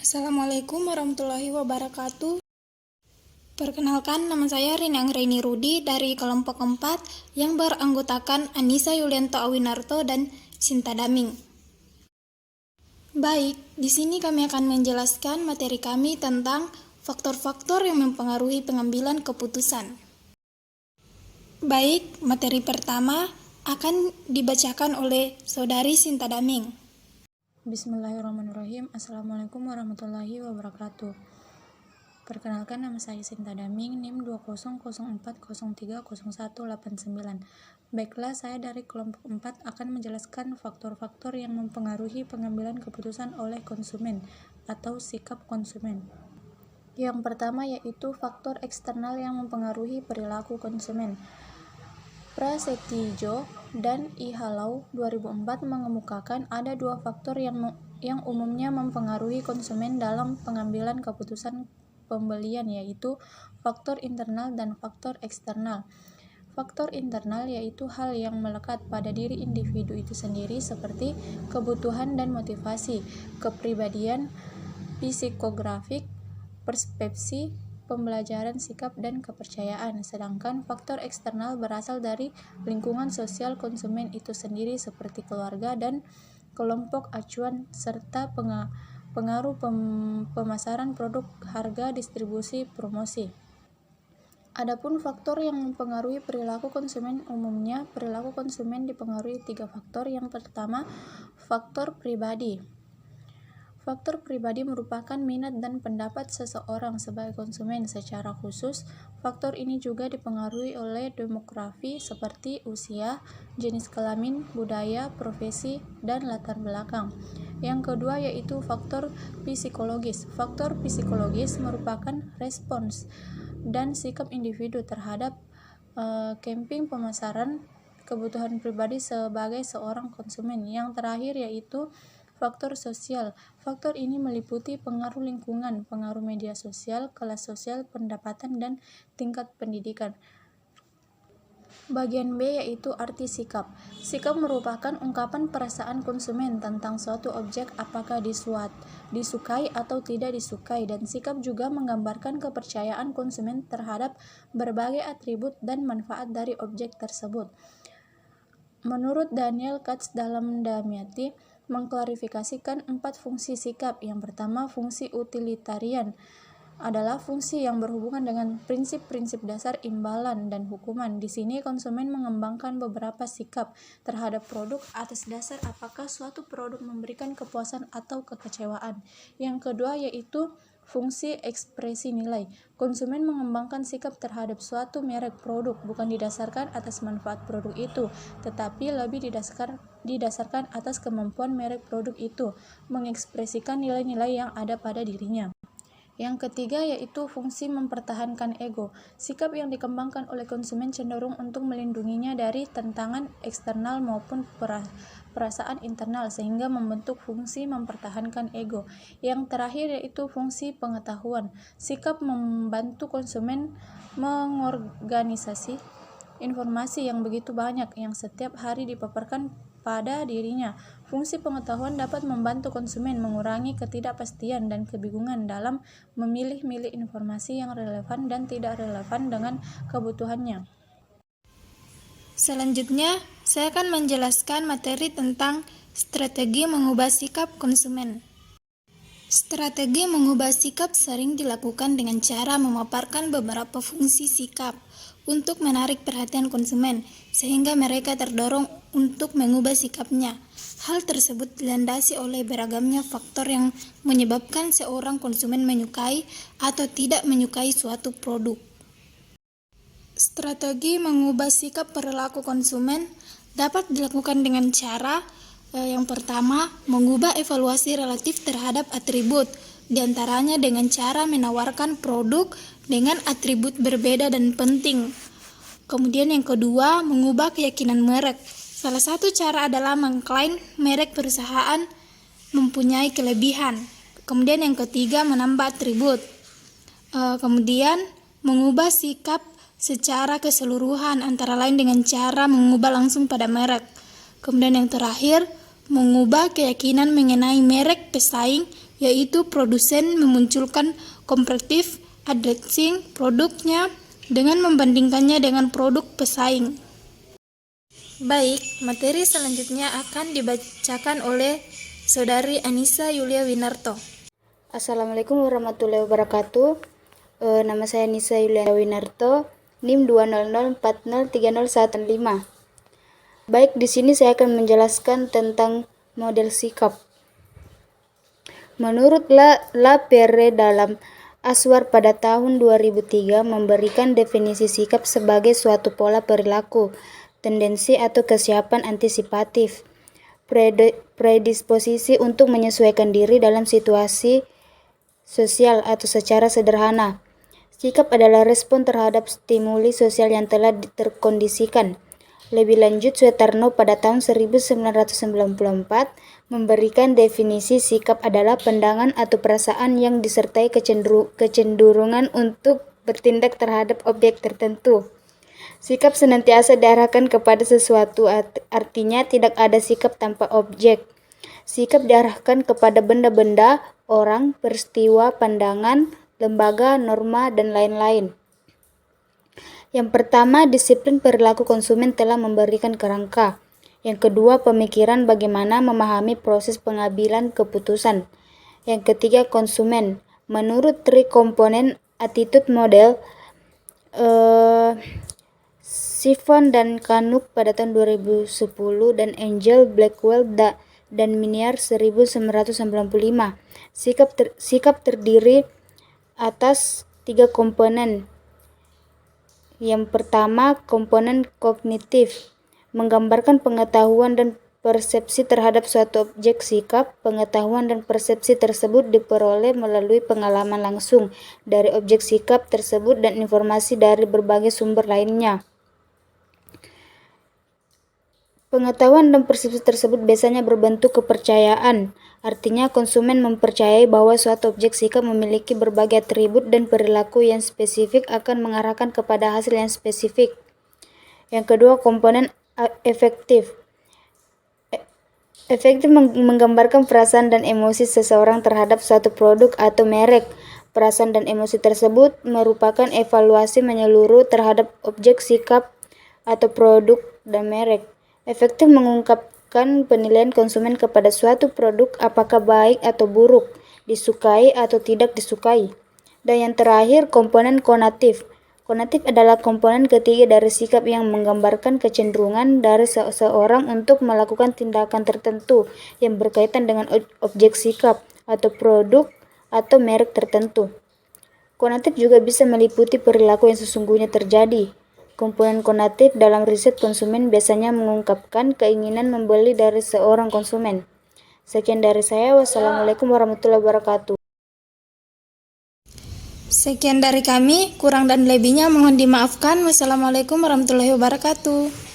Assalamualaikum warahmatullahi wabarakatuh. Perkenalkan, nama saya Rina Anggraini Rudi dari kelompok 4 yang beranggotakan Anissa Yulianto Awinarto dan Sinta Daming. Baik, di sini kami akan menjelaskan materi kami tentang faktor-faktor yang mempengaruhi pengambilan keputusan. Baik, materi pertama akan dibacakan oleh Saudari Sinta Daming. Bismillahirrahmanirrahim. Assalamualaikum warahmatullahi wabarakatuh. Perkenalkan, nama saya Sinta Daming, NIM 2004030189. Baiklah, saya dari kelompok 4 akan menjelaskan faktor-faktor yang mempengaruhi pengambilan keputusan oleh konsumen atau sikap konsumen. Yang pertama yaitu faktor eksternal yang mempengaruhi perilaku konsumen. Prasetyo dan Ihalau 2004 mengemukakan ada dua faktor yang umumnya mempengaruhi konsumen dalam pengambilan keputusan pembelian, yaitu faktor internal dan faktor eksternal. Faktor internal yaitu hal yang melekat pada diri individu itu sendiri seperti kebutuhan dan motivasi, kepribadian, psikografik, persepsi, pembelajaran, sikap, dan kepercayaan. Sedangkan faktor eksternal berasal dari lingkungan sosial konsumen itu sendiri seperti keluarga dan kelompok acuan serta pengaruh pemasaran produk, harga, distribusi, promosi. Adapun faktor yang mempengaruhi perilaku konsumen, umumnya perilaku konsumen dipengaruhi 3 faktor. Yang pertama, faktor pribadi. Faktor pribadi merupakan minat dan pendapat seseorang sebagai konsumen. Secara khusus, faktor ini juga dipengaruhi oleh demografi seperti usia, jenis kelamin, budaya, profesi, dan latar belakang. Yang kedua yaitu faktor psikologis. Faktor psikologis merupakan respons dan sikap individu terhadap campaign pemasaran kebutuhan pribadi sebagai seorang konsumen. Yang terakhir yaitu faktor sosial. Faktor ini meliputi pengaruh lingkungan, pengaruh media sosial, kelas sosial, pendapatan, dan tingkat pendidikan. Bagian B yaitu arti sikap. Sikap merupakan ungkapan perasaan konsumen tentang suatu objek, apakah disukai atau tidak disukai, dan sikap juga menggambarkan kepercayaan konsumen terhadap berbagai atribut dan manfaat dari objek tersebut. Menurut Daniel Katz dalam Damiati, mengklarifikasikan 4 fungsi sikap. Yang pertama, fungsi utilitarian adalah fungsi yang berhubungan dengan prinsip-prinsip dasar imbalan dan hukuman. Di sini konsumen mengembangkan beberapa sikap terhadap produk atas dasar apakah suatu produk memberikan kepuasan atau kekecewaan. Yang kedua yaitu fungsi ekspresi nilai. Konsumen mengembangkan sikap terhadap suatu merek produk bukan didasarkan atas manfaat produk itu, tetapi lebih didasarkan atas kemampuan merek produk itu mengekspresikan nilai-nilai yang ada pada dirinya. Yang ketiga yaitu fungsi mempertahankan ego. Sikap yang dikembangkan oleh konsumen cenderung untuk melindunginya dari tantangan eksternal maupun perasaan internal sehingga membentuk fungsi mempertahankan ego. Yang terakhir yaitu fungsi pengetahuan. Sikap membantu konsumen mengorganisasi informasi yang begitu banyak yang setiap hari dipaparkan pada dirinya. Fungsi pengetahuan dapat membantu konsumen mengurangi ketidakpastian dan kebingungan dalam memilih-milih informasi yang relevan dan tidak relevan dengan kebutuhannya. Selanjutnya, saya akan menjelaskan materi tentang strategi mengubah sikap konsumen. Strategi mengubah sikap sering dilakukan dengan cara memaparkan beberapa fungsi sikap untuk menarik perhatian konsumen, sehingga mereka terdorong untuk mengubah sikapnya. Hal tersebut dilandasi oleh beragamnya faktor yang menyebabkan seorang konsumen menyukai atau tidak menyukai suatu produk. Strategi mengubah sikap perilaku konsumen dapat dilakukan dengan cara yang pertama, mengubah evaluasi relatif terhadap atribut, diantaranya dengan cara menawarkan produk dengan atribut berbeda dan penting. Kemudian yang kedua, mengubah keyakinan merek. Salah satu cara adalah mengklaim merek perusahaan mempunyai kelebihan. Kemudian yang ketiga, menambah atribut. Kemudian mengubah sikap secara keseluruhan, antara lain dengan cara mengubah langsung pada merek. Kemudian yang terakhir, mengubah keyakinan mengenai merek pesaing yaitu produsen memunculkan comparative advertising produknya dengan membandingkannya dengan produk pesaing. Baik, materi selanjutnya akan dibacakan oleh Saudari Anissa Yulia Winarto. Assalamualaikum warahmatullahi wabarakatuh. Nama saya Anissa Yulia Winarto, NIM 200403015. Baik, di sini saya akan menjelaskan tentang model sikap. Menurut Lapierre dalam Aswar pada tahun 2003 memberikan definisi sikap sebagai suatu pola perilaku, tendensi atau kesiapan antisipatif, predisposisi untuk menyesuaikan diri dalam situasi sosial atau secara sederhana. Sikap adalah respon terhadap stimuli sosial yang telah terkondisikan. Lebih lanjut, Suetarno pada tahun 1994 memberikan definisi sikap adalah pandangan atau perasaan yang disertai kecenderungan untuk bertindak terhadap objek tertentu. Sikap senantiasa diarahkan kepada sesuatu, artinya tidak ada sikap tanpa objek. Sikap diarahkan kepada benda-benda, orang, peristiwa, pandangan, lembaga, norma, dan lain-lain. Yang pertama, disiplin perilaku konsumen telah memberikan kerangka. Yang kedua, pemikiran bagaimana memahami proses pengambilan keputusan. Yang ketiga, konsumen. Menurut Three Component Attitude Model, Siphon dan Canuck pada tahun 2010 dan Angel, Blackwell, dan Miniar 1995. Sikap terdiri atas 3 komponen. Yang pertama, komponen kognitif, menggambarkan pengetahuan dan persepsi terhadap suatu objek sikap. Pengetahuan dan persepsi tersebut diperoleh melalui pengalaman langsung dari objek sikap tersebut dan informasi dari berbagai sumber lainnya. Pengetahuan dan persepsi tersebut biasanya berbentuk kepercayaan. Artinya konsumen mempercayai bahwa suatu objek sikap memiliki berbagai atribut dan perilaku yang spesifik akan mengarahkan kepada hasil yang spesifik. Yang kedua, komponen efektif. Efektif menggambarkan perasaan dan emosi seseorang terhadap suatu produk atau merek. Perasaan dan emosi tersebut merupakan evaluasi menyeluruh terhadap objek sikap atau produk dan merek. Efektif mengungkapkan penilaian konsumen kepada suatu produk apakah baik atau buruk, disukai atau tidak disukai. Dan yang terakhir, komponen konatif. Konatif adalah komponen ketiga dari sikap yang menggambarkan kecenderungan dari seseorang untuk melakukan tindakan tertentu yang berkaitan dengan objek sikap atau produk atau merek tertentu. Konatif juga bisa meliputi perilaku yang sesungguhnya terjadi. Komponen konatif dalam riset konsumen biasanya mengungkapkan keinginan membeli dari seorang konsumen. Sekian dari saya. Wassalamualaikum warahmatullahi wabarakatuh. Sekian dari kami, kurang dan lebihnya mohon dimaafkan. Wassalamualaikum warahmatullahi wabarakatuh.